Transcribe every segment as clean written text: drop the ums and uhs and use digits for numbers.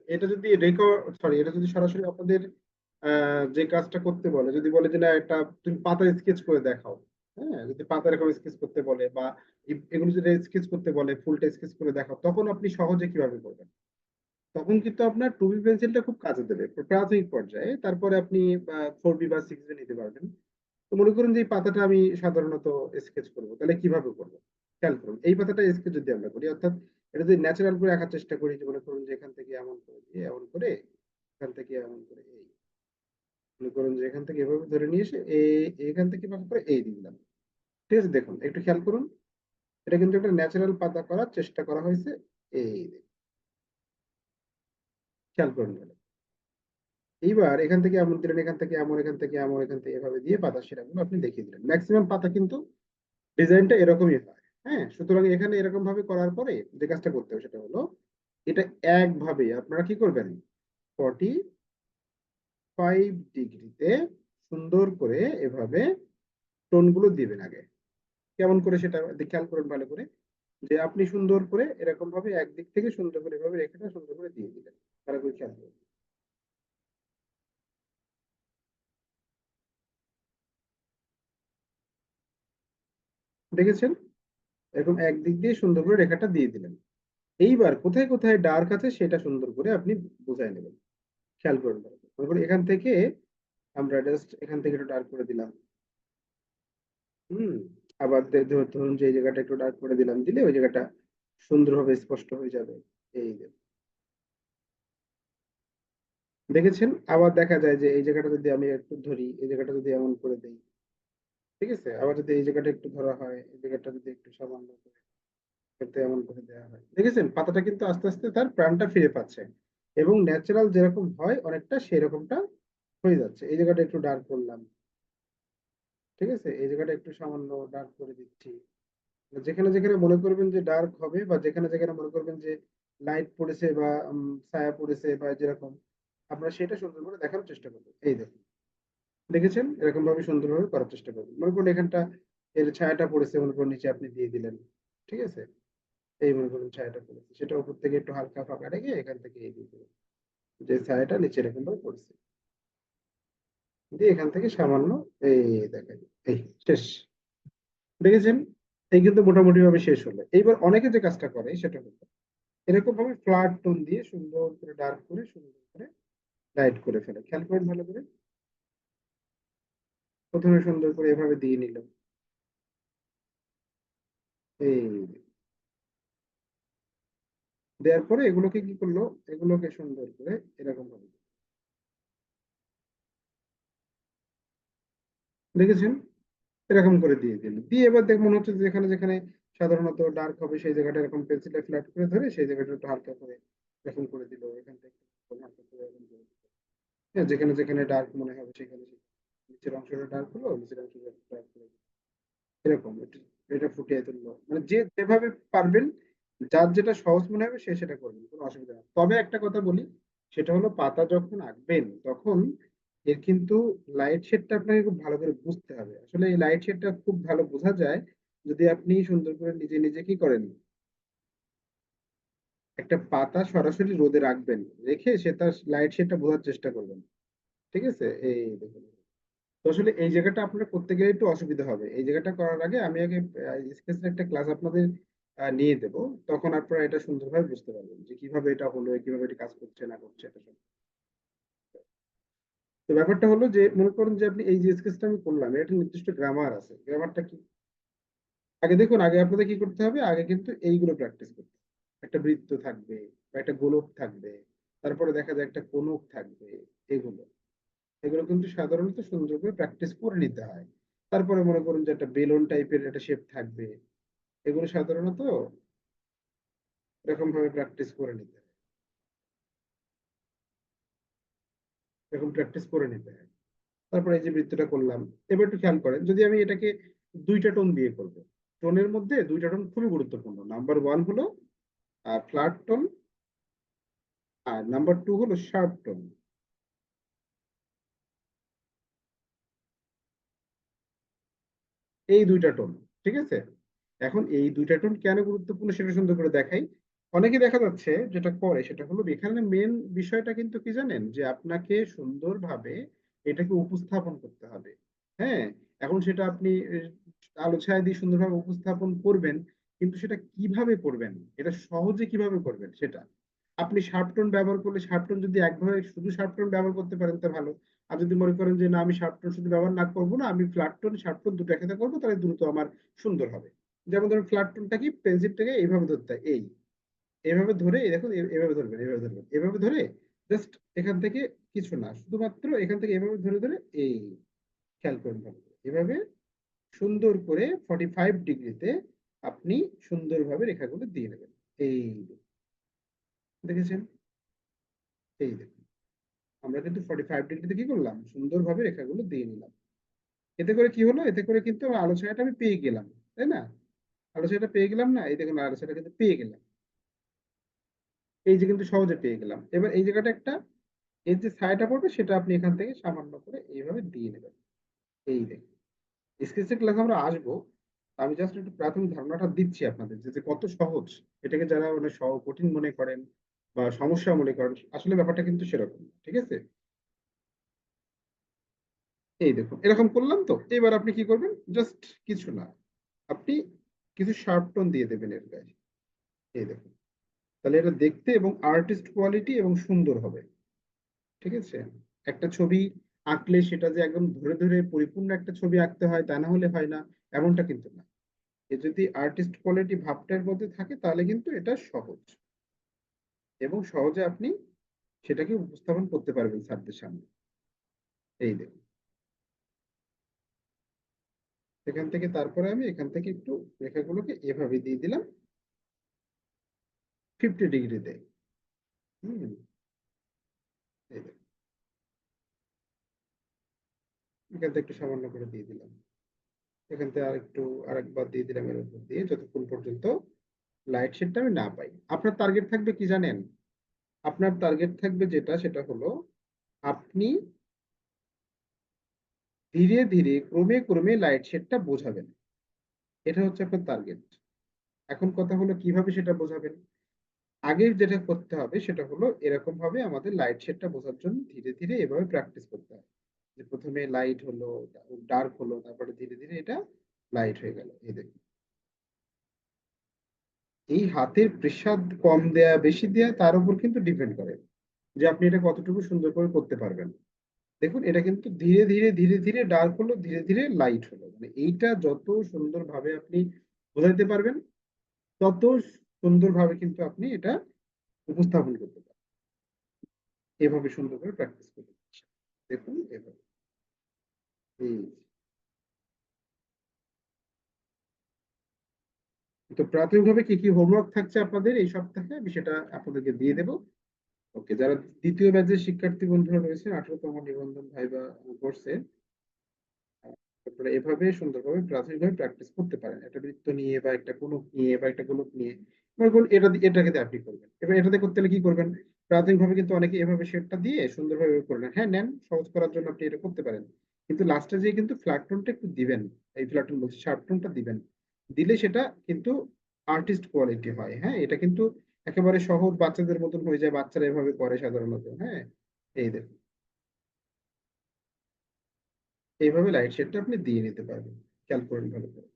এটা যদি এটা যদি সরাসরি আপনাদের যে কাজটা করতে বলে, যদি বলে যে না একটা তুমি পাতার স্কেচ করে দেখাও, হ্যাঁ, যদি পাতা এরকম স্কেচ করতে বলে বা এগুলো যদি স্কেচ করতে বলে, ফুলটা স্কেচ করে দেখাও, তখন আপনি সহজে কিভাবে করবেন? তখন কিন্তু আপনার টু বি পেন্সিলটা খুব কাজে দেবে প্রাথমিক পর্যায়ে। তারপরে আপনি 4B বা 6B নিতে পারবেন। তো মনে করুন যে এই পাতাটা আমি সাধারণত স্কেচ করবো, তাহলে কিভাবে করবো? খেয়াল করুন, এই পাতাটা স্কেচ যদি আমরা করি, অর্থাৎ এটা যদি ন্যাচারাল করে আঁকার চেষ্টা করি, যে মনে করুন যে এখান থেকে এমন করে দিয়ে এমন করে, এখান থেকে এমন করে এই, মনে করুন যে এখান থেকে এভাবে ধরে নিয়ে এসে এখান থেকে এভাবে করে এই দিলাম। ঠিক আছে, দেখুন একটু খেয়াল করুন, এটা কিন্তু একটা ন্যাচারাল পাতা করার চেষ্টা করা হয়েছে। এই দেখুন, খেয়াল করুন ভালো। এইবার এখান থেকে এমন দিলেন, এখান থেকে এমন, এখান থেকে এমন, এখান থেকে এভাবে দিয়ে পাতা সেরাগুলো আপনি দেখিয়ে দিলেন। ম্যাক্সিমাম পাতা কিন্তু ডিজাইনটা এরকমই হয়। হ্যাঁ, সুতরাং এখানে এরকম ভাবে করার পরে যে কাজটা করতে হবে সেটা হলো, এটা একভাবে আপনারা কি করবেন, 45 ডিগ্রিতে সুন্দর করে এভাবে টোনগুলো দিবেন আগে। কেমন করে সেটা খেয়াল করুন ভালো করে, যে আপনি সুন্দর করে এরকম ভাবে একদিক থেকে সুন্দর করে এভাবে রেখাটা সুন্দর করে দিয়ে দিলেন। ভালো করে খেয়াল করুন, দেখেছেন? এরকম একদিক দিয়ে সুন্দর করে রেখাটা দিয়ে দিলেন। এইবার কোথায় কোথায় ডার্ক আছে সেটা সুন্দর করে আপনি বুঝাই নেবেন। খেয়াল করুন ভালো করে। মনে করুন এখান থেকে আমরা জাস্ট এখান থেকে একটু ডার্ক করে দিলাম। হুম। আবার ধরুন যে এই জায়গাটা একটু ডার্ক করে দিলাম, দিলে ওই জায়গাটা সুন্দরভাবে স্পষ্ট হয়ে যাবে। এই যে দেখেছেন? আবার দেখা যায় যে এই জায়গাটা যদি আমি একটু ধরি, এই জায়গাটা যদি এমন করে দেই, ঠিক আছে, আবার যদি এই জায়গাটা একটু ধরা হয়, এই জায়গাটা যদি একটু সামান্য করে করতে এমন করে দেওয়া হয়, দেখেছেন পাতাটা কিন্তু আস্তে আস্তে তার প্রাণটা ফিরে পাচ্ছে এবং ন্যাচারাল যেরকম হয় অনেকটা সেরকমটা হয়ে যাচ্ছে। এই জায়গাটা একটু ডার্ক করলাম, ঠিক আছে, এই জায়গাটা একটু সামান্য ডার্ক করে দিচ্ছি। যেখানে যেখানে মনে করবেন যে ডার্ক হবে, বা যেখানে যেখানে মনে করবেন যে লাইট পড়েছে বা ছায়া পড়েছে বা যেরকম, আপনারা সেটা সুন্দর করে দেখানোর চেষ্টা করবেন। এই দেখুন, দেখেছেন? এরকম ভাবে সুন্দরভাবে করার চেষ্টা করবেন। মনে করুন এখানটা এর ছায়াটা পড়েছে, মনে করুন নিচে আপনি দিয়ে দিলেন, ঠিক আছে, এই মনে করুন ছায়াটা পড়েছে, সেটা উপর থেকে একটু হালকা ফাঁকা রেখে এখান থেকে এই দিয়ে দিলেন, যে ছায়াটা নিচে এরকম ভাবে পড়েছে, দিয়ে এখান থেকে সামান্য এই দেখেন, এই শেষ। দেখেছেন? এই কিন্তু মোটামুটি ভাবে শেষ হলো। এইবার অনেকে যে কাজটা করে সেটা হলো এরকম ভাবে ফ্ল্যাট টোন দিয়ে সুন্দর করে ডার্ক করে সুন্দর করে লাইট করে ফেলে। খেয়াল করেন ভালো করে, প্রথমে সুন্দর করে এভাবে দিয়ে নিল, এই দেওয়ার পরে এগুলোকে কি করলো, এগুলোকে সুন্দর করে এরকম ভাবে দেখেছেন, এরকম করে দিয়ে দিল, দিয়ে এবার দেখ মনে হচ্ছে যে যেখানে যেখানে সাধারণত ডার্ক হবে সেই জায়গাটা এরকম পেন্সিলটা ফ্ল্যাট করে ধরে সেই জায়গাটা একটু হালকা করে এরকম করে দিল, এখান থেকে একটু হালকা করে এরকম করে দিল। হ্যাঁ, যেখানে যেখানে ডার্ক মনে হবে সেখানে নিচের অংশটা ডার্ক হলো, নিচের অংশটা ডার্ক করে দিল। এরকম এটা ফুটিয়ে তুললো, মানে যে যেভাবে পারবেন, যার যেটা সহজ মনে হবে সে সেটা করবেন, কোনো অসুবিধা নেই। তবে একটা কথা বলি, সেটা হলো পাতা যখন আঁকবেন তখন এর কিন্তু লাইট শেডটা আপনাকে খুব ভালো করে বুঝতে হবে। আসলে এই লাইট শেডটা খুব ভালো বোঝা যায় যদি আপনি সুন্দর করে নিজে নিজে কি করেন, একটা পাতা সরাসরি রোদে রাখবেন, রেখে সে তার লাইট শেডটা বোঝার চেষ্টা করবেন। ঠিক আছে, এই দেখুন। তো আসলে এই জায়গাটা আপনার করতে গেলে একটু অসুবিধা হবে। এই জায়গাটা করার আগে আমি আগে স্কেচের একটা ক্লাস আপনাদের নিয়ে দেব। তখন আপনারা এটা সুন্দরভাবে বুঝতে পারবেন যে কিভাবে এটা হলো, কিভাবে এটা কাজ করছে না করছে এটা সব। তো ব্যাপারটা হলো যে মনে করুন যে আপনি এই যে স্কেচটা আমি করলাম, এটা একটা নির্দিষ্ট গ্রামার আছে। গ্রামারটা কি? আগে দেখুন, আগে আপনাদের কি করতে হবে, আগে কিন্তু এইগুলো প্র্যাকটিস করতে হবে। একটা বৃত্ত থাকবে বা একটা গোলক থাকবে, তারপরে দেখা যায় একটা কোণক থাকবে, এগুলো এগুলো কিন্তু সাধারণত সুন্দর করে প্র্যাকটিস করে নিতে হয়। তারপরে মনে করুন যে একটা বেলুন টাইপের একটা শেপ থাকবে, এগুলো সাধারণত এরকম ভাবে প্র্যাকটিস করে নিতে হয়, এরকম প্র্যাকটিস করে নিতে হয়। তারপরে এই যে বৃত্তটা করলাম, এবার একটু খেয়াল করেন, যদি আমি এটাকে দুইটা টোন দিয়ে করব, টোনের মধ্যে দুইটা টোন খুবই গুরুত্বপূর্ণ। নাম্বার ওয়ান হলো ফ্ল্যাট টোন, আর নাম্বার টু হলো শার্প টোন। এই দুইটা টোন, ঠিক আছে। এখন এই দুইটা টোন কেন গুরুত্বপূর্ণ সেটা সুন্দর করে দেখাই। অনেকে দেখা যাচ্ছে যেটা করে সেটা হলো এখানে মেন বিষয়টা কিন্তু কি জানেন, যে আপনাকে সুন্দরভাবে এটাকে উপস্থাপন করতে হবে। হ্যাঁ, এখন সেটা আপনি আলো ছায়া দিয়ে সুন্দরভাবে উপস্থাপন করবেন, কিন্তু সেটা কিভাবে করবেন, এটা সহজে কিভাবে করবেন সেটা। আপনি শার্প টোন ব্যবহার করলে শার্প টোন যদি একভাবে শুধু শার্প টোন ব্যবহার করতে পারেন তা ভালো। আর যদি মনে করেন যে না আমি শার্প টোন শুধু ব্যবহার না করবো না, আমি ফ্ল্যাট টোন শার্প টোন দুটো একসাথে করবো, তাহলে দ্রুত আমার সুন্দর হবে। যেমন ধরুন ফ্ল্যাট টোনটা কি, পেন্সিলটাকে এইভাবে ধরতে হয়, এভাবে ধরে এই দেখুন এভাবে ধরবেন, এভাবে ধরবেন, এভাবে ধরে জাস্ট এখান থেকে কিছু না, শুধুমাত্র এখান থেকে এভাবে ধরে ধরে এই খেয়াল করুন ভালো করে। এভাবে সুন্দর করে 45 ডিগ্রিতে আপনি সুন্দরভাবে রেখাগুলো দিয়ে নেবেন। এই দেখেছেন, এই দেখুন আমরা কিন্তু 45 ডিগ্রিতে কি করলাম, সুন্দরভাবে রেখাগুলো দিয়ে নিলাম। এতে করে কি হলো, এতে করে কিন্তু আমার আলো ছায়াটা আমি পেয়ে গেলাম, তাই না? আলো ছায়াটা পেয়ে গেলাম না, এই দেখুন আলো ছায়াটা কিন্তু পেয়ে গেলাম। এই যে কিন্তু সহজে পেয়ে গেলাম। এবার এই জায়গাটা একটা, এর যে ছায়াটা পড়বে সেটা আপনি এখান থেকে সামান্য করে এইভাবে দিয়ে নেবেন। এই দেখুন, স্কেচের ক্লাস আমরা আসবো, আমি জাস্ট একটু প্রাথমিক ধারণাটা দিচ্ছি আপনাদের যে কত সহজ। এটাকে যারা মানে কঠিন মনে করেন বা সমস্যা মনে করেন, আসলে ব্যাপারটা কিন্তু সেরকম না, ঠিক আছে? এই দেখুন এরকম করলাম তো, এবার আপনি কি করবেন, জাস্ট কিছু না, আপনি কিছু শার্প টোন দিয়ে দেবেন এর গায়ে। এই দেখুন, তাহলে এটা দেখতে এবং আর্টিস্ট কোয়ালিটি এবং সুন্দর হবে। ঠিক আছে, একটা ছবি আঁকলে সেটা যে একদম ধরে ধরে পরিপূর্ণ একটা ছবি আঁকতে হয় তা না হলে হয় না, এমনটা কিন্তু না। এ যদি আর্টিস্ট কোয়ালিটি ভাবটার মধ্যে থাকে তাহলে কিন্তু এটা সহজ, এবং সহজে আপনি সেটাকে উপস্থাপন করতে পারবেন ছাত্রদের সামনে। এই দেখুন, এখান থেকে তারপরে আমি এখান থেকে একটু রেখাগুলোকে এভাবে দিয়ে দিলাম 50 ডিগ্রিতে। হম, এই দেখুন, এখান থেকে একটু সামান্য করে দিয়ে দিলাম, এখান থেকে আরেকবার দিয়ে দিলাম এর উপর দিয়ে, যতক্ষণ পর্যন্ত লাইট শেডটা আমি না পাই। আপনার টার্গেট থাকবে কি জানেন, আপনার টার্গেট থাকবে যেটা সেটা হলো আপনি ধীরে ধীরে ক্রমে ক্রমে লাইট শেডটা বোঝাবেন। এটা হচ্ছে আপনার টার্গেট। এখন কথা হলো কিভাবে সেটা বোঝাবেন। আগে যেটা করতে হবে সেটা হলো এরকম ভাবে আমাদের লাইট শেডটা বোঝার জন্য ধীরে ধীরে এভাবে প্র্যাকটিস করতে হবে। যে প্রথমে লাইট হলো, ডার্ক হলো, তারপরে ধীরে ধীরে এটা লাইট হয়ে গেল। এই দেখুন, এই হাতের প্রেসার কম দেয়া বেশি দেয়া তার উপর কিন্তু ডিপেন্ড করে যে আপনি এটা কতটুকু সুন্দর করে করতে পারবেন। দেখুন এটা কিন্তু ধীরে ধীরে ধীরে ধীরে ডার্ক হলো, ধীরে ধীরে লাইট হলো, মানে এইটা যত সুন্দরভাবে আপনি বোঝাইতে পারবেন তত সুন্দরভাবে কিন্তু আপনি এটা উপস্থাপন করতে পারবেন। এভাবে সুন্দর করে প্র্যাকটিস করতে পারবেন। দেখুন এভাবে, এই তো প্রাথমিকভাবে কি কি হোমওয়ার্ক থাকছে আপনাদের এই সপ্তাহে আমি সেটা আপনাদেরকে দিয়ে দেবো। ওকে, যারা দ্বিতীয় ব্যাচের শিক্ষার্থী বন্ধুরা রয়েছে 18তম নিবন্ধন ভাইবা কোর্সে, আপনারা এভাবে সুন্দরভাবে প্রাথমিকভাবে প্র্যাকটিস করতে পারেন, একটা বৃত্ত নিয়ে বা একটা কোণক নিয়ে বা একটা গোলক নিয়ে। এবার এটাকে দিয়ে আপনি করবেন, এবার এটাতে করতে হলে কি করবেন, প্রাথমিকভাবে কিন্তু অনেকে এভাবে শেডটা দিয়ে সুন্দরভাবে করে নেন। হ্যাঁ নেন, সহজ করার জন্য আপনি এটা করতে পারেন, কিন্তু লাস্টে যেয়ে কিন্তু ফ্ল্যাট টোনটা একটু দিবেন। এই ফ্ল্যাট টোন বলছি, শার্প টোনটা দিবেন। দিলে সেটা কিন্তু আর্টিস্ট কোয়ালিটি হয়। হ্যাঁ, এটা কিন্তু একেবারে সহজ বাচ্চাদের মতন হয়ে যায়, বাচ্চারা এভাবে করে সাধারণত। হ্যাঁ, এই দেখুন, এইভাবে লাইট শেডটা আপনি দিয়ে নিতে পারবেন, খেয়াল করেন ভালো করে,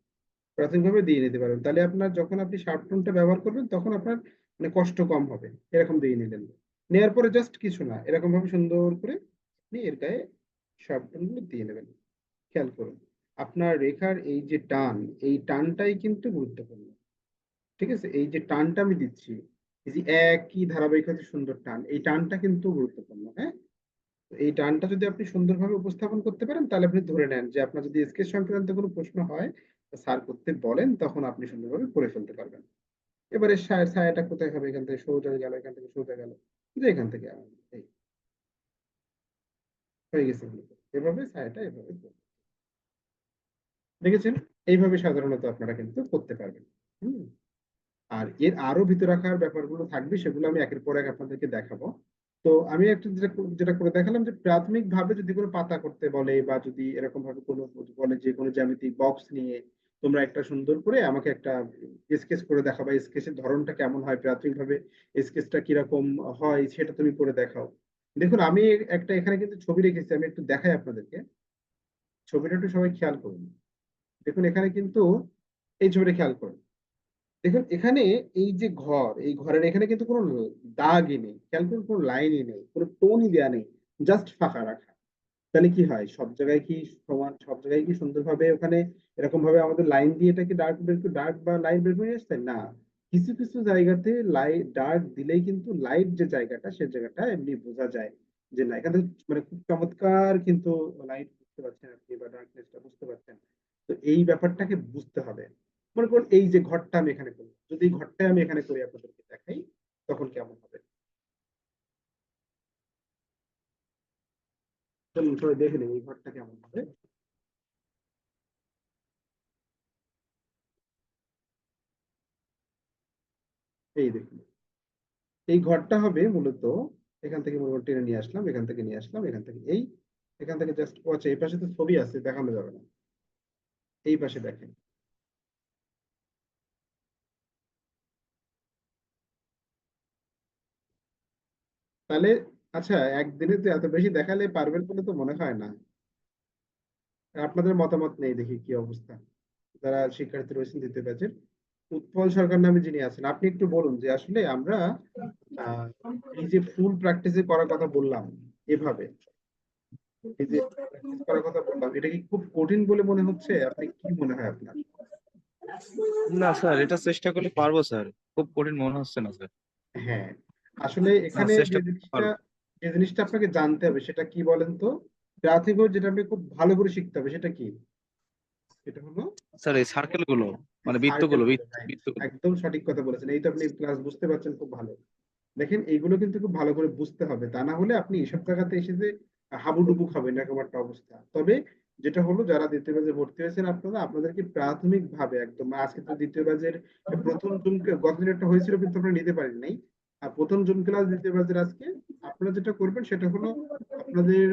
প্রাথমিকভাবে দিয়ে নিতে পারবেন। তাহলে আপনার যখন আপনি শার্প টোনটা ব্যবহার করবেন তখন আপনার মানে কষ্ট কম হবে। এরকম দিয়ে নিলেন, নেওয়ার পরে জাস্ট কিছু না, এরকম ভাবে সুন্দর করে আপনি এর গায়ে শার্প টোন গুলো দিয়ে নেবেন। খেয়াল করুন, আপনার রেখার এই যে টান, এই টানটাই কিন্তু গুরুত্বপূর্ণ। ঠিক আছে, এই যে টানটা আমি দিচ্ছি, এই যে একই ধারাবাহিকতা সুন্দর টান, এই টানটা কিন্তু গুরুত্বপূর্ণ। হ্যাঁ, তো এই টানটা যদি আপনি সুন্দরভাবে উপস্থাপন করতে পারেন তাহলে আপনি ধরে নেন যে আপনার যদি স্কেচ সংক্রান্ত কোনো প্রশ্ন হয়, স্যার করতে বলেন, তখন আপনি সুন্দরভাবে করে ফেলতে পারবেন। এবারে ছায়াটা কোথায় হবে, এখান থেকে সোজা গেল, এখান থেকে সোজা গেল, যে এখান থেকে এই হয়ে গেছে মূলত। এভাবে ছায়াটা এভাবে দেখেছেন, এইভাবে সাধারণত আপনারা কিন্তু করতে পারবেন। হুম, আর এর আরো ভিতরে রাখার ব্যাপারগুলো থাকবে, সেগুলো আমি একের পর এক আপনাদেরকে দেখাবো। তো আমি একটা যেটা যেটা করে দেখালাম যে প্রাথমিক ভাবে যদি কোনো পাতা করতে বলে বা যদি এরকম ভাবে কোনো বলে যে কোনো জ্যামিতিক বক্স নিয়ে তোমরা একটা সুন্দর করে আমাকে একটা স্কেচ করে দেখাও, বা স্কেচের ধরনটা কেমন হয়, প্রাথমিকভাবে স্কেচটা কিরকম হয় সেটা তুমি করে দেখাও। দেখুন আমি একটা এখানে কিন্তু ছবি রেখেছি, আমি একটু দেখাই আপনাদেরকে। ছবিটা একটু সবাই খেয়াল করুন। দেখুন এখানে কিন্তু এই ছবিটা খেয়াল করুন। দেখুন এখানে এই যে ঘর, এই ঘরের এখানে কিন্তু কোনো দাগই নেই, খেয়াল করুন, কোনো লাইনই নেই, কোনো টোনই দেওয়া নেই, জাস্ট ফাঁকা রাখা। তাহলে কি হয়, সব জায়গায় কি সমান, সব জায়গায় কি সুন্দরভাবে ওখানে এরকম ভাবে আমাদের লাইন দিয়ে এটাকে ডার্ক বা লাইট বের করে নিয়ে আসছে না? কিছু কিছু জায়গাতে লাইট ডার্ক দিলেই কিন্তু লাইট যে জায়গাটা, সে জায়গাটা এমনি বোঝা যায় যে না, এখানে মানে খুব চমৎকার কিন্তু লাইট বুঝতে পারছেন আপনি, বা ডার্কনেসটা বুঝতে পারছেন। তো এই ব্যাপারটাকে বুঝতে হবে। মনে করুন এই যে ঘরটা আমি এখানে করি, যদি এই ঘরটা আমি এখানে করি আপনাদেরকে দেখাই, তখন কেমন হবে চলুন সবাই দেখে নিন এই ঘরটা কেমন হবে। এই দেখুন, এই ঘরটা হবে মূলত এখান থেকে মনে করুন টেনে নিয়ে আসলাম, এখান থেকে নিয়ে আসলাম, এখান থেকে এই, এখান থেকে জাস্ট, ও আচ্ছা এই পাশে তো ছবি আছে, দেখানো যাবে না। এই পাশে দেখেন, তাহলে আচ্ছা একদিনে তো এত বেশি দেখালে পারবেন বলে তো মনে হয় না। আপনাদের মতামত নেই দেখি কি অবস্থা, যারা শিক্ষার্থী রয়েছেন দ্বিতীয় ব্যাচের। উৎপল সরকার নামে যিনি আছেন, আপনি একটু বলুন যে আসলে আমরা আহ, এই যে ফুল প্র্যাকটিসে করার কথা বললাম, এভাবে এই যে প্র্যাকটিস করার কথা বললাম, এটা কি খুব কঠিন বলে মনে হচ্ছে? আপনি কি মনে হয় আপনার? না স্যার, এটা চেষ্টা করলে পারবো স্যার। খুব কঠিন মনে হচ্ছে না স্যার। হ্যাঁ, আসলে না, এখানে যে চেষ্টা করতে জিনিসটা, পারবো। যে জিনিসটা আপনাকে জানতে হবে সেটা কি বলেন তো, প্রাথমিকভাবে যেটা আপনি খুব ভালো করে শিখতে হবে সেটা কি? এটা হলো স্যার, এই সার্কেল গুলো, মানে সার্কেল বৃত্তগুলো, গুলো, রাইট। বৃত্তগুলো। একদম সঠিক কথা বলেছেন, এই তো আপনি ক্লাস বুঝতে পারছেন খুব ভালো। দেখেন এইগুলো কিন্তু খুব ভালো করে বুঝতে হবে, তা না হলে আপনি এসব জায়গাতে এসে যে হাবুডুবু খাবেন এরকম একটা অবস্থা। তবে যেটা হলো, যারা দ্বিতীয় ব্যাচে ভর্তি হয়েছেন আপনারা, আপনাদেরকে প্রাথমিক ভাবে একদম, আজকে তো দ্বিতীয় ব্যাচের প্রথম জুন, গতদিন একটা হয়েছিল কিন্তু আমরা নিতে পারি নাই। আর প্রথম জুন ক্লাস দ্বিতীয় ব্যাচের আজকে। আপনারা যেটা করবেন সেটা হলো, আপনাদের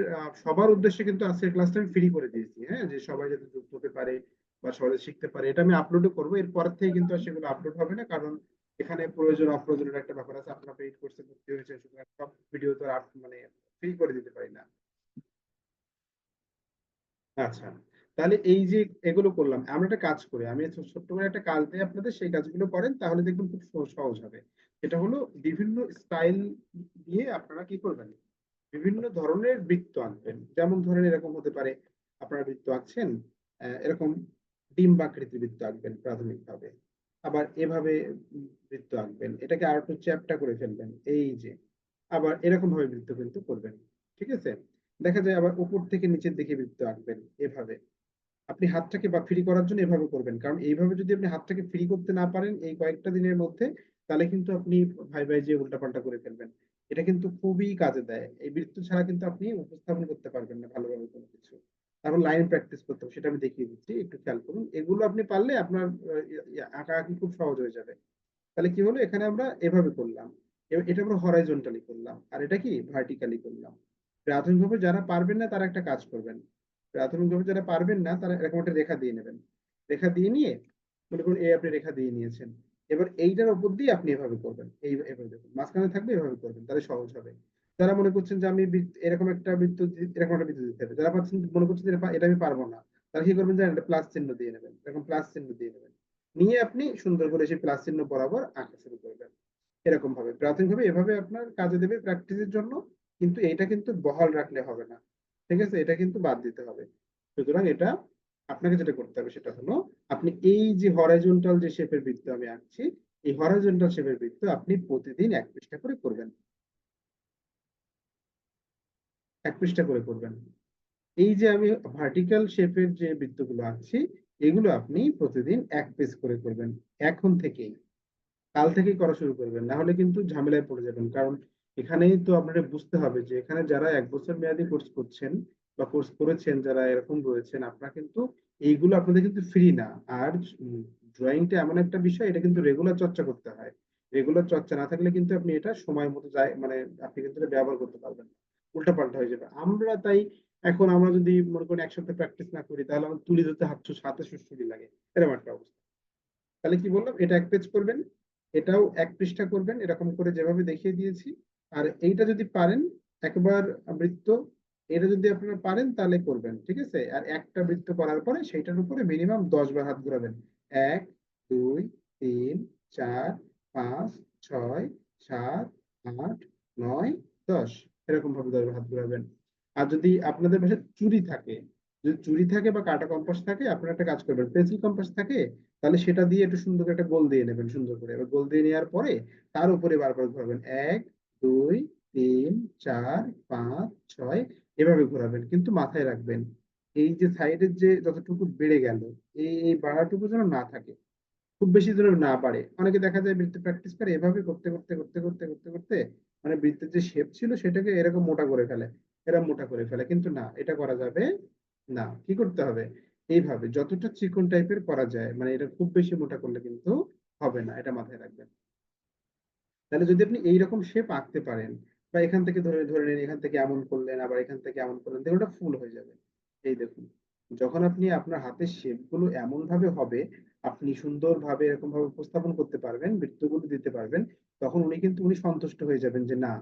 সবার উদ্দেশ্যে কিন্তু আজকের ক্লাসটা আমি ফ্রি করে দিয়েছি, হ্যাঁ, যে সবাই যাতে যুক্ত হতে পারে বা সবাই শিখতে পারে, এটা আমি আপলোডও করবো। এরপর থেকে কিন্তু আর সেগুলো আপলোড হবে না, কারণ এখানে প্রয়োজন অপ্রয়োজনের একটা ব্যাপার আছে। আপনার পেইড কোর্সে ভর্তি হয়েছে, সুতরাং সব ভিডিও তো আর মানে ফ্রি করে দিতে পারি না। আচ্ছা, তাহলে এই যে এগুলো করলাম, আমরা একটা কাজ করি, আমি ছোট্ট করে একটা কাজ দিই আপনাদের, সেই কাজগুলো করেন তাহলে দেখবেন খুব সহজ হবে। সেটা হলো বিভিন্ন স্টাইল দিয়ে আপনারা কি করবেন, বিভিন্ন ধরনের বৃত্ত আঁকবেন। যেমন ধরেন এরকম হতে পারে, আপনারা বৃত্ত আঁকছেন, এরকম ডিম্বাকৃতির বৃত্ত আঁকবেন প্রাথমিকভাবে। আবার এভাবে বৃত্ত আঁকবেন, এটাকে আর একটু চ্যাপ্টা করে ফেলবেন, এই যে। আবার এরকম ভাবে বৃত্ত কিন্তু করবেন, ঠিক আছে? দেখা যায় আবার উপর থেকে নিচের দিকে বৃত্ত আঁকবেন এভাবে। আপনি হাতটাকে বা ফ্রি করার জন্য এভাবে করবেন, কারণ এইভাবে যদি আপনি হাতটাকে ফ্রি করতে না পারেন এই কয়েকটা দিনের মধ্যে, তাহলে কিন্তু আপনি ভাই ভাই যে উল্টাপাল্টা করে ফেলবেন। এটা কিন্তু খুবই কাজে দেয়, এই বৃত্ত ছাড়া কিন্তু আপনি উপস্থাপন করতে পারবেন না ভালোভাবে কোনো কিছু। তারপর লাইন প্র্যাকটিস করতে হবে, সেটা আমি দেখিয়ে দিচ্ছি, একটু খেয়াল করুন। এগুলো আপনি পারলে আপনার আঁকা আঁকি খুব সহজ হয়ে যাবে। তাহলে কি হলো, এখানে আমরা এভাবে করলাম, এটা আমরা হরাইজন্টালি করলাম, আর এটা কি ভার্টিক্যালি করলাম। প্রাথমিকভাবে যারা পারবেন না তারা একটা কাজ করবেন, প্রাথমিকভাবে যারা পারবেন না তারা এরকম একটা রেখা দিয়ে নেবেন। রেখা দিয়ে নিয়ে, মনে করুন এই আপনি রেখা দিয়ে নিয়েছেন, এবার এইটার উপর দিয়ে আপনি এভাবে করবেন, এই এভাবে দেখুন মাঝখানে থাকবে, এভাবে করবেন, তাহলে সহজ হবে। যারা মনে করছেন যে আমি এরকম একটা বৃত্ত এরকম একটা বৃত্ত দিতে হবে, যারা পাচ্ছেন মনে করছেন যে এটা আমি পারবো না, তারা কি করবেন, যে একটা প্লাস চিহ্ন দিয়ে নেবেন, এরকম প্লাস চিহ্ন দিয়ে নেবেন, নিয়ে আপনি সুন্দর করে সেই প্লাস চিহ্ন বরাবর আঁকা শুরু করবেন। এরকম ভাবে প্রাথমিকভাবে এভাবে আপনার কাজে দেবে প্র্যাকটিসের জন্য। কিন্তু এটা কিন্তু বহাল রাখলে হবে না, ঠিক আছে? এটা কিন্তু বাদ দিতে হবে। সুতরাং এটা আপনাকে যেটা করতে হবে সেটা হলো, আপনি এই যে হরাইজন্টাল যে শেপের বৃত্ত আমি আঁকছি, এই হরাইজন্টাল শেপের বৃত্ত আপনি প্রতিদিন এক পৃষ্ঠা করে করবেন, এক পৃষ্ঠা করে করবেন। এই যে আমি ভার্টিক্যাল শেপের যে বৃত্তগুলো আঁকছি, এগুলো আপনি প্রতিদিন এক পেজ করে করবেন, এখন থেকেই, কাল থেকেই করা শুরু করবেন, না হলে কিন্তু ঝামেলায় পড়ে যাবেন। কারণ এখানেই তো আপনাদের বুঝতে হবে যে এখানে যারা 1 বছর মেয়াদী কোর্স করছেন বা কোর্স করেছেন, যারা এরকম রয়েছেন, আপনারা কিন্তু এইগুলো আপনাদের কিন্তু ফ্রি না। আর ড্রয়িংটা এমন একটা বিষয়, এটা কিন্তু রেগুলার চর্চা করতে হয়। রেগুলার চর্চা না থাকলে কিন্তু আপনি এটা সময় মতো যায় মানে আপনি কিন্তু এটা ব্যবহার করতে পারবেন না, উল্টাপাল্টা হয়ে যাবে। আমরা তাই এখন আমরা যদি মনে করেন এক সপ্তাহ প্র্যাকটিস না করি তাহলে আমার তুলি ধরতে হাতে সুড়সুড়ি লাগে, এরকম একটা অবস্থা। তাহলে কি বললাম, এটা এক পেজ করবেন, এটাও এক পৃষ্ঠা করবেন এরকম করে যেভাবে দেখিয়ে দিয়েছি। আর এইটা যদি পারেন একবার বৃত্ত, এটা যদি আপনারা পারেন তাহলে করবেন, ঠিক আছে। আর একটা বৃত্ত করার পরে সেইটার উপরে মিনিমাম 10 বার হাত ঘোরাবেন। 1 2 3 4 5 6 7 8 9 10, এরকম ভাবে 10 বার হাত ঘোরাবেন। আর যদি আপনাদের পাশে চুড়ি থাকে, যদি চুড়ি থাকে বা কাঁটা কম্পাস থাকে, আপনারা একটা কাজ করবেন, পেন্সিল কম্পাস থাকে তাহলে সেটা দিয়ে একটু সুন্দর করে একটা গোল দিয়ে নেবেন, সুন্দর করে। এবার গোল দিয়ে নেওয়ার পরে তার উপরে বারবার ঘোরাবেন, 1 2 3 4 5 6, এভাবে ঘোরাবেন। কিন্তু মাথায় রাখবেন এই যে সাইডের যে যতটুকু বেড়ে গেল, এই বাড়াটুকু যেন না থাকে, খুব বেশি যেন না বাড়ে। অনেকে দেখা যায় বৃত্ত প্র্যাকটিস করে এভাবে করতে করতে করতে করতে করতে করতে মানে বৃত্তের যে শেপ ছিল সেটাকে এরকম মোটা করে ফেলে, এরকম মোটা করে ফেলে। কিন্তু না, এটা করা যাবে না। কি করতে হবে, এইভাবে যতটা চিকন টাইপের করা যায়, মানে এটা খুব বেশি মোটা করলে কিন্তু হবে না, এটা মাথায় রাখবেন। তাহলে যদি আপনি এইরকম শেপ আঁকতে পারেন, বা এখান থেকে ধরে ধরে নিন, এখান থেকে এমন করলেন, আবার এখান থেকে এমন করলেন, দেখুন ওটা ফুল হয়ে যাবে। এই দেখুন, যখন আপনি আপনার হাতের শেপ গুলো এমন ভাবে হবে, আপনি সুন্দরভাবে এরকম ভাবে উপস্থাপন করতে পারবেন, বৃত্তগুলো দিতে পারবেন, তখন উনি সন্তুষ্ট হয়ে যাবেন যে না,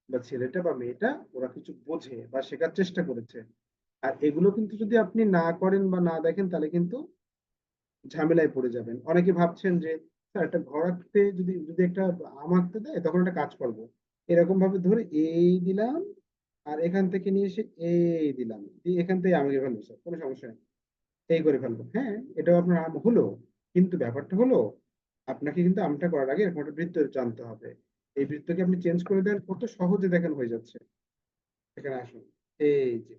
বা ছেলেটা বা মেয়েটা ওরা কিছু বোঝে বা শেখার চেষ্টা করেছে। আর এগুলো কিন্তু যদি আপনি না করেন বা না দেখেন তাহলে কিন্তু ঝামেলায় পড়ে যাবেন। অনেকে ভাবছেন যে স্যার একটা ঘর আঁকতে যদি যদি একটা আম আঁকতে দেয় তখন একটা কাজ করব, এরকম ভাবে ধরে এই দিলাম, আর এখান থেকে নিয়ে এসে এই দিলাম, দিয়ে এখান থেকে আমাকে ফেলবো স্যার, কোনো সমস্যা নেই, এই করে ফেলবো। হ্যাঁ, এটাও আপনার আম হলো, কিন্তু ব্যাপারটা হলো আপনাকে কিন্তু আমটা করার আগে এরকম একটা বৃত্ত জানতে হবে। এই বৃত্তকে আপনি চেঞ্জ করে দেন, কত সহজে দেখেন হয়ে যাচ্ছে। এখানে আসুন, এই যে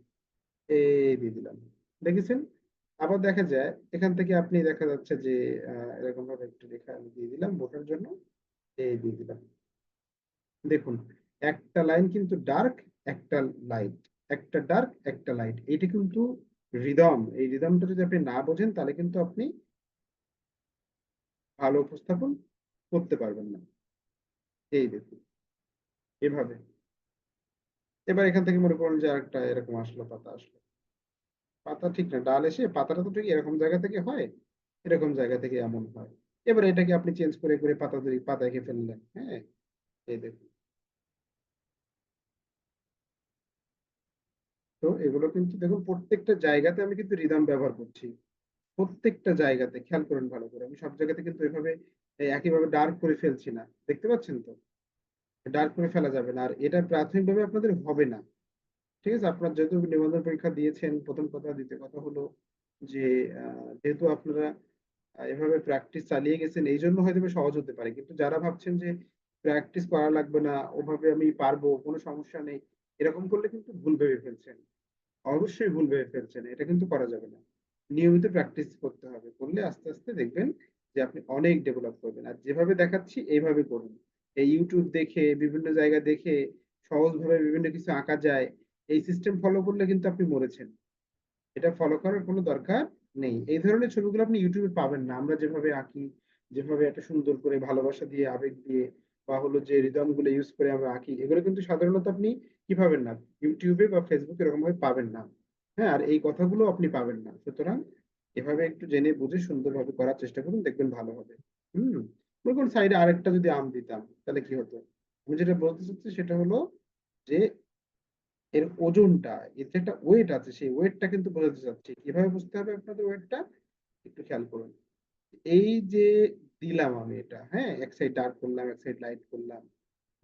এই দিয়ে দিলাম, দেখেছেন। আবার দেখা যায় এখান থেকে আপনি দেখা যাচ্ছে যে এরকম ভাবে একটু রেখা আমি দিয়ে দিলাম বোটার জন্য, এই দিয়ে দিলাম। দেখুন, একটা লাইন কিন্তু ডার্ক, একটা লাইট, একটা ডার্ক একটা লাইট, এটা কিন্তু রিদম। এই রিদমটা যদি আপনি না বোঝেন তাহলে কিন্তু আপনি ভালো উপস্থাপন করতে পারবেন না। এই দেখুন, এভাবে। এবার এখান থেকে মনে করুন যে আরেকটা এরকম আসলো, পাতা আসলো, পাতা ঠিক না, ডাল এসে পাতাটা তো ঠিক এরকম জায়গা থেকে হয়, এরকম জায়গা থেকে এমন হয়। এবার এটাকে আপনি চেঞ্জ করে করে পাতা তৈরি, পাতা এঁকে ফেললেন। হ্যাঁ, এই দেখুন। তো এগুলো কিন্তু দেখুন প্রত্যেকটা জায়গাতে আমি কিন্তু রিদম ব্যবহার করছি, প্রত্যেকটা জায়গাতে খেয়াল করুন ভালো করে। আমি সব জায়গাতে কিন্তু এভাবে একইভাবে ডার্ক করে ফেলছি না, দেখতে পাচ্ছেন তো। ডার্ক করে ফেলা যাবে না, আর এটা প্রাথমিকভাবে আপনাদের হবে না। ঠিক আছে, আপনার যেহেতু নিবন্ধন পরীক্ষা দিয়েছেন, প্রথম কথা, দ্বিতীয় কথা হলো যে যেহেতু আপনারা এভাবে প্র্যাকটিস চালিয়ে গেছেন এই জন্য হয়তো বা সহজ হতে পারে। কিন্তু যারা ভাবছেন যে প্র্যাকটিস করা লাগবে না, ওভাবে আমি পারবো, কোনো সমস্যা নেই, এরকম করলে কিন্তু ভুল ভেবে ফেলছেন। অবশ্যই ভুল ভেবে ফেলছেন, এটা কিন্তু করা যাবে না। নিয়মিত প্র্যাকটিস করতে হবে, করলে আস্তে আস্তে দেখবেন যে আপনি অনেক ডেভেলপ করবেন। আর যেভাবে দেখাচ্ছি এইভাবে করুন। এই ইউটিউব দেখে, বিভিন্ন জায়গা দেখে সহজভাবে বিভিন্ন কিছু আঁকা যায়, এই সিস্টেম ফলো করলে কিন্তু আপনি মরেছেন। এটা ফলো করার কোনো দরকার নেই। এই ধরনের ছবিগুলো আপনি ইউটিউবে পাবেন না। আমরা যেভাবে আঁকি, যেভাবে একটা সুন্দর করে ভালোবাসা দিয়ে, আবেগ দিয়ে, বা হলো যে রিদম গুলো ইউজ করে আমরা আঁকি, এগুলো কিন্তু সাধারণত আপনি কি পাবেন না, ইউটিউবে বা ফেসবুকে এরকম ভাবে পাবেন না। হ্যাঁ, আর এই কথাগুলো আপনি পাবেন না। সুতরাং এভাবে একটু জেনে বুঝে সুন্দরভাবে করার চেষ্টা করুন, দেখবেন ভালো হবে। হুম। মনে করুন সাইডে আরেকটা যদি আম দিতাম তাহলে কি হতো। আমি যেটা বলতে চাচ্ছি সেটা হলো যে এর ওজনটা, এর যে একটা ওয়েট আছে, সেই ওয়েটটা কিন্তু বোঝাতে চাচ্ছি। কিভাবে বুঝতে হবে আপনাদের ওয়েটটা, একটু খেয়াল করুন। এই যে দিলাম আমি এটা, হ্যাঁ, এক সাইড ডার্ক করলাম, এক সাইড লাইট করলাম।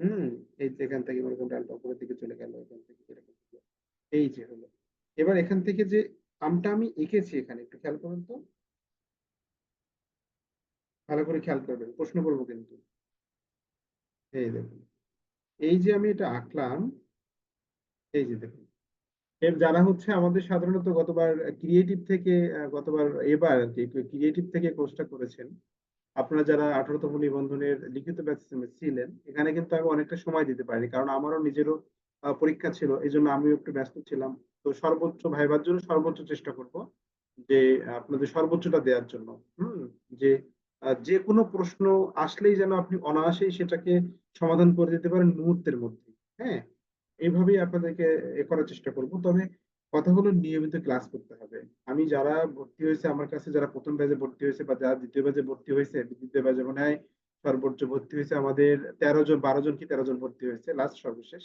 হুম। এই যে এখান থেকে মনে করুন ডালটা উপরের দিকে চলে গেল, এখান থেকে এরকম হলো। এই যে হলো। এবার এখান থেকে যে আমটা আমি এঁকেছি এখানে একটু খেয়াল করুন তো, ভালো করে খেয়াল করবেন, প্রশ্ন করবো কিন্তু। এই দেখুন, এই যে আমি এটা আঁকলাম, এই যে দেখুন, এর যারা হচ্ছে আমাদের সাধারণত গতবার ক্রিয়েটিভ থেকে গতবার এবার আর কি ক্রিয়েটিভ থেকে কোর্সটা করেছেন, আপনারা যারা 18তম নিবন্ধনের লিখিত ব্যাচ ছিলেন, এখানে কিন্তু আমি অনেকটা সময় দিতে পারিনি, কারণ আমারও নিজেরও পরীক্ষা ছিল, এই জন্য আমিও একটু ব্যস্ত ছিলাম। তো সর্বোচ্চ ভাইবার জন্য সর্বোচ্চ চেষ্টা করব যে আপনাদের সর্বোচ্চটা দেওয়ার জন্য। হুম। যে যে কোনো প্রশ্ন আসলেই যেন আপনি অনায়াসেই সেটাকে সমাধান করে দিতে পারেন মুহূর্তের মধ্যে। হ্যাঁ, এইভাবেই আপনাদেরকে করার চেষ্টা করব। তবে কথা হলো নিয়মিত ক্লাস করতে হবে। আমি যারা ভর্তি হয়েছে আমার কাছে, যারা প্রথম ব্যাচে ভর্তি হয়েছে বা যারা দ্বিতীয় ব্যাচে ভর্তি হয়েছে, দ্বিতীয় ব্যাচে মনে হয় সর্বোচ্চ ভর্তি হয়েছে আমাদের 13 জন, 12 জন কি 13 জন ভর্তি হয়েছে লাস্ট সর্বশেষ।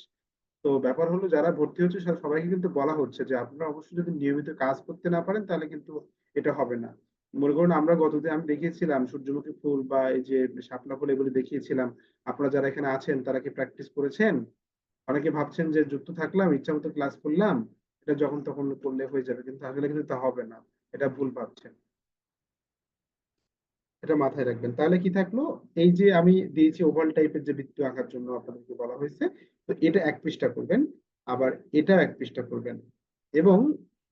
তো ব্যাপার হলো যারা ভর্তি হচ্ছে সবাইকে কিন্তু বলা হচ্ছে যে আপনারা অবশ্যই যদি নিয়মিত কাজ করতে না পারেন তাহলে কিন্তু এটা হবে না। মনে করুন আমরা গতদিন আমি দেখিয়েছিলাম সূর্যমুখী ফুল বা এই যে শাপলা ফুল, এগুলো দেখিয়েছিলাম। আপনারা যারা এখানে আছেন তারা কি প্র্যাকটিস করেছেন? অনেকে ভাবছেন যে যুক্ত থাকলাম, ইচ্ছা মতো ক্লাস করলাম, এটা যখন তখন করলে হয়ে যাবে, কিন্তু আসলে কিন্তু তা হবে না। এটা ভুল ভাবছেন। এটা মাথায় রাখবেন। তাহলে কি থাকলো, এই যে আমি দিয়েছি ওভাল টাইপের যে বৃত্ত আঁকার জন্য আপনাদেরকে বলা হয়েছে, তো এটা 1 পৃষ্ঠা করবেন, আবার এটা 1 পৃষ্ঠা করবেন, এবং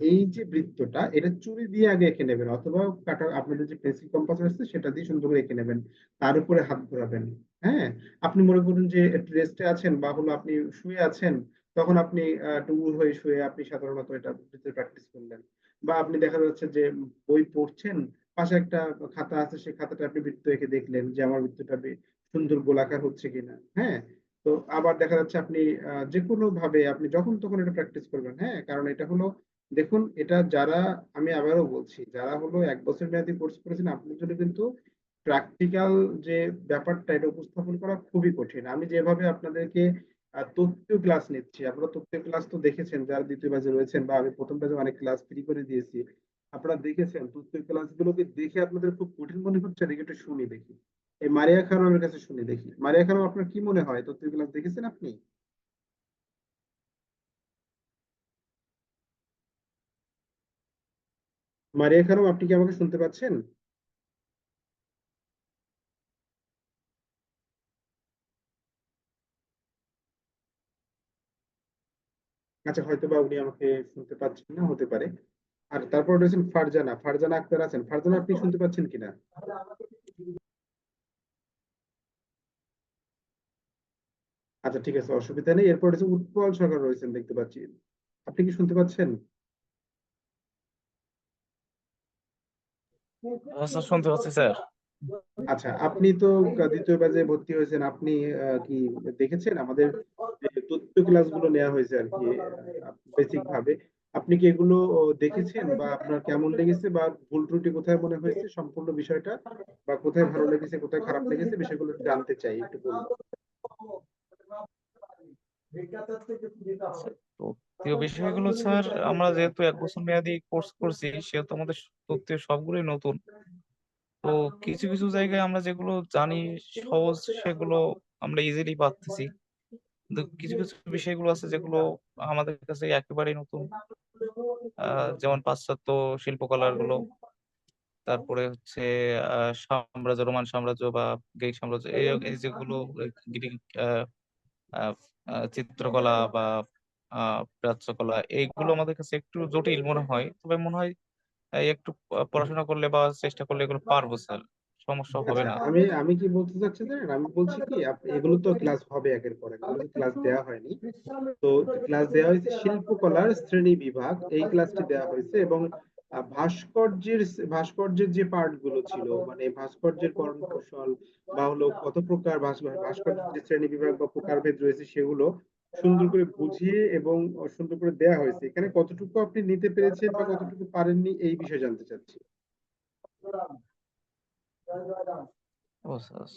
এই যে বৃত্তটা এটা চুরি দিয়ে আগে এঁকে নেবেন, অথবা কাটা আপনাদের যে পেন্সিল কম্পাস আছে সেটা দিয়ে সুন্দর করে এঁকে নেবেন। তার উপরে হাত ঘোরাবেন। হ্যাঁ, আপনি মনে করুন যে একটু রেস্টে আছেন বা হলো আপনি শুয়ে আছেন, তখন আপনি একটু উর হয়ে শুয়ে আপনি সাধারণত এটা প্র্যাকটিস করলেন। বা আপনি দেখা যাচ্ছে যে বই পড়ছেন, পাশে একটা খাতা আছে, সেই খাতাটা আপনি বৃত্ত এঁকে দেখলেন যে আমার বৃত্তটা সুন্দর গোলাকার হচ্ছে কিনা। হ্যাঁ, তো আবার দেখা যাচ্ছে আপনি যে কোনো ভাবে আপনি যখন তখন এটা প্র্যাকটিস করবেন। হ্যাঁ, কারণ এটা হলো, দেখুন এটা যারা, আমি আবারও বলছি, যারা হলো 1 বছর মেয়াদী কোর্স করেছেন আপনাদের জন্য কিন্তু প্র্যাকটিক্যাল যে ব্যাপারটা এটা উপস্থাপন করা খুবই কঠিন। আমি যেভাবে আপনাদেরকে তথ্য ক্লাস নিচ্ছি, আপনারা তথ্য ক্লাস তো দেখেছেন যারা দ্বিতীয় ব্যাচে রয়েছেন, বা আমি প্রথম ব্যাচে অনেক ক্লাস ফ্রি করে দিয়েছি, আপনারা দেখেছেন। তথ্য ক্লাস গুলোকে দেখে আপনাদের খুব কঠিন মনে হচ্ছে, দেখে একটু শুনি দেখি। এই মারিয়া খানমের কাছে শুনি দেখি। মারিয়া খানম, আপনার কি মনে হয়, তথ্য ক্লাস দেখেছেন আপনি? মারিয়া খানম, আপনি কি আমাকে শুনতে পাচ্ছেন? আচ্ছা, হয়তো বা উনি আমাকে শুনতে পাচ্ছেন না, হতে পারে। আর তারপর রয়েছেন ফারজানা, ফারজানা আক্তার আছেন। ফারজানা, আপনি শুনতে পাচ্ছেন কিনা? আচ্ছা, ঠিক আছে, অসুবিধা নেই। এরপর হচ্ছে উৎপল সরকার রয়েছেন, দেখতে পাচ্ছি। আপনি কি শুনতে পাচ্ছেন? স্যার শুনতে পাচ্ছি স্যার। আচ্ছা, আপনি তো দ্বিতীয় ব্যাচে ভর্তি হয়েছেন, আপনি কি দেখেছেন আমাদের যে তথ্য ক্লাস গুলো নেওয়া হয়েছে আর কি, বেসিক ভাবে আপনি কি এগুলো দেখেছেন, বা আপনার কেমন লেগেছে, বা ভুল ত্রুটি কোথায় মনে হয়েছে সম্পূর্ণ বিষয়টা, বা কোথায় ভালো লেগেছে কোথায় খারাপ লেগেছে, বিষয়গুলো একটু জানতে চাই, একটু বলুন। তৃতীয় বিষয়গুলো স্যার, আমরা যেহেতু 1 বছর মেয়াদী কোর্স করছি সেহেতু আমাদের তথ্য সবগুলোই নতুন। তো কিছু কিছু জায়গায় আমরা যেগুলো জানি সহজ, সেগুলো আমরা ইজিলি পাচ্ছি। কিন্তু কিছু কিছু বিষয়গুলো আছে যেগুলো আমাদের কাছে একেবারেই নতুন। যেমন পাশ্চাত্য শিল্পকলার গুলো, তারপরে হচ্ছে সাম্রাজ্য, রোমান সাম্রাজ্য বা গ্রিক সাম্রাজ্য, এই এই যেগুলো গ্রিক আহ, চিত্রকলা বা প্রাচ্যকলা, এইগুলো আমাদের কাছে একটু জটিল মনে হয়। তবে মনে হয় একটু পড়াশোনা করলে বা চেষ্টা করলে এগুলো পারবো স্যার, সমস্যা হবে আচ্ছা, না। আমি আমি কি বলতে চাচ্ছি জানেন, আমি বলছি কি এগুলো তো ক্লাস হবে একের পর এক, এগুলো তো ক্লাস দেওয়া হয়নি। তো ক্লাস দেওয়া হয়েছে শিল্পকলার শ্রেণী বিভাগ, এই ক্লাসটি দেওয়া হয়েছে। এবং ভাস্কর্যের ভাস্কর্যের যে পার্ট গুলো ছিল, মানে ভাস্কর্যের করণ কৌশল বা হলো কত প্রকার ভাস্কর্যের যে শ্রেণী বিভাগ বা প্রকারভেদ রয়েছে সেগুলো সুন্দর করে বুঝিয়ে এবং সুন্দর করে দেওয়া হয়েছে। এখানে কতটুকু আপনি নিতে পেরেছেন বা কতটুকু পারেননি, এই বিষয়ে জানতে চাচ্ছি। ও স্যার,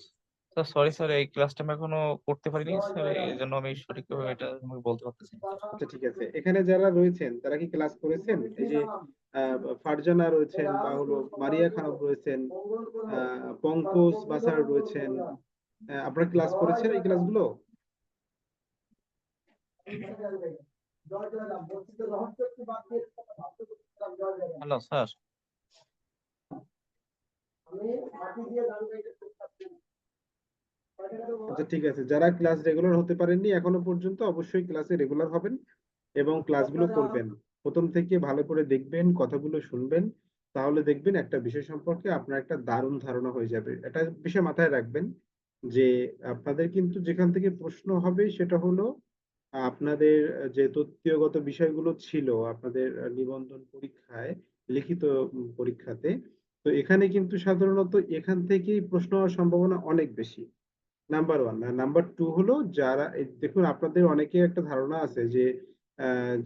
স্যার সরি স্যার, এই ক্লাসটা আমি এখনো করতে পারিনি স্যার, এই জন্য আমি সঠিকভাবে এটা আমাকে বলতে পারতেছি না। আচ্ছা, ঠিক আছে। এখানে যারা রয়েছেন তারা কি ক্লাস করেছেন? এই যে ফারজানা রয়েছেন, বা হলো মারিয়া খানম রয়েছেন, পঙ্কজ বাসার রয়েছেন, আপনারা ক্লাস করেছেন এই ক্লাসগুলো? Hello sir. আচ্ছা, ঠিক আছে, যারা ক্লাস রেগুলার হতে পারেননি এখনো পর্যন্ত, অবশ্যই ক্লাসে রেগুলার হবেন এবং ক্লাসগুলো করবেন। প্রথম থেকে ভালো করে দেখবেন, কথাগুলো শুনবেন, তাহলে দেখবেন একটা বিষয় সম্পর্কে আপনার একটা দারুণ ধারণা হয়ে যাবে। একটা বিষয় মাথায় রাখবেন যে আপনাদের কিন্তু যেখান থেকে প্রশ্ন হবে সেটা হলো আপনাদের যে তথ্যগত বিষয়গুলো ছিল আপনাদের নিবন্ধন পরীক্ষায়, লিখিত পরীক্ষাতে। তো এখানে কিন্তু সাধারণত এখান থেকেই প্রশ্ন হওয়ার সম্ভাবনা অনেক বেশি। Number one. নাম্বার টু হলো যারা দেখুন আপনাদের অনেকে একটা ধারণা আছে যে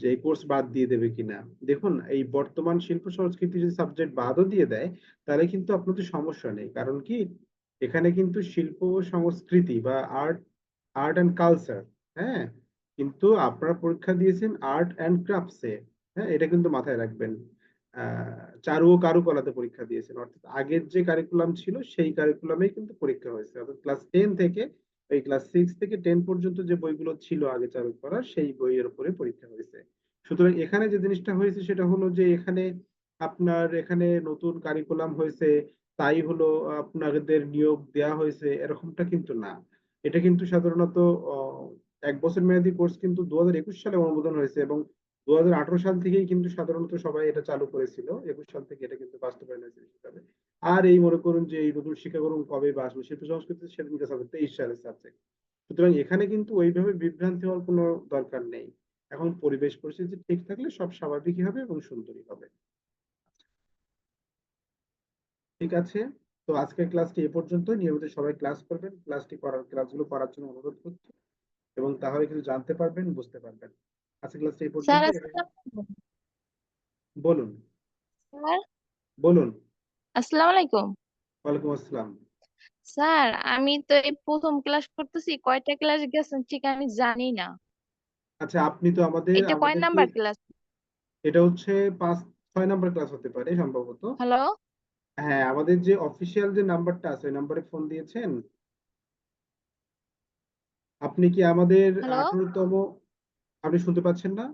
যে কোর্স বাদ দিয়ে দেবে কিনা। দেখুন, এই বর্তমান শিল্প সংস্কৃতি যদি সাবজেক্ট বাদও দিয়ে দেয়, তাহলে কিন্তু আপনাদের সমস্যা নেই। কারণ কি, এখানে কিন্তু শিল্প ও সংস্কৃতি বা আর্ট আর্ট অ্যান্ড কালচার, হ্যাঁ, কিন্তু আপনারা পরীক্ষা দিয়েছেন আর্ট অ্যান্ড ক্রাফটসে। হ্যাঁ, এটা কিন্তু মাথায় রাখবেন। চারু ও কারুকলাতে পরীক্ষা দিয়েছেন, অর্থাৎ আগের যে কারিকুলাম ছিল সেই কারিকুলামেই কিন্তু পরীক্ষা হয়েছে। অর্থাৎ ক্লাস 10 থেকে এই ক্লাস 6 থেকে 10 পর্যন্ত যে বইগুলো ছিল আগে চালু করা, সেই বইয়ের উপরে পরীক্ষা হয়েছে। সুতরাং এখানে যে জিনিসটা হয়েছে সেটা হলো যে এখানে আপনার এখানে নতুন কারিকুলাম হয়েছে, তাই হলো আপনাদের নিয়োগ দেওয়া হয়েছে, এরকমটা কিন্তু না। এটা কিন্তু সাধারণত আহ, 1 বছর মেয়াদী কোর্স কিন্তু 2021 সালে অনুমোদন হয়েছে, এবং 2018 সাল থেকেই কিন্তু সাধারণত সবাই এটা চালু করেছিল। 21 সাল থেকে এটা কিন্তু বাস্তবায়ন হয়েছে হিসাবে। আর এই মনে করুন যে এই নতুন শিক্ষাক্রম কবে বা আসবে, শিল্প সংস্কৃতি সেটা 2023 সালের সাবজেক্ট। সুতরাং এখানে কিন্তু ওইভাবে বিভ্রান্তি হওয়ার কোনো দরকার নেই। এখন পরিবেশ পরিস্থিতি ঠিক থাকলে সব স্বাভাবিকই হবে এবং সুন্দরই হবে। ঠিক আছে, তো আজকের ক্লাসটি এ পর্যন্ত। নিয়মিত সবাই ক্লাস করবেন, ক্লাসগুলো করার জন্য অনুরোধ করছি, এবং তাহলে কিছু জানতে পারবেন, বুঝতে পারবেন। আজকের ক্লাসটি এই স্যার পর্যন্ত। আসসালামু আলাইকুম। বলুন। স্যার বলুন। আসসালামু আলাইকুম। ওয়ালাইকুম আসসালাম। স্যার আমি তো এই প্রথম ক্লাস করতেছি, কয়টা ক্লাস গেছেন ঠিক আমি জানি না। আচ্ছা, আপনি তো আমাদের এটা কয় আমাদের যে নাম্বার ক্লাস? এটা হচ্ছে 5-6 নাম্বার ক্লাস হতে পারে সম্ভবত। হ্যালো হ্যাঁ, আমাদের যে অফিসিয়াল যে নাম্বারটা আছে ওই নাম্বারে ফোন দিয়েছেন। আপনি কি আমাদের হ্যালো 18তম, আপনি শুনতে পাচ্ছেন না?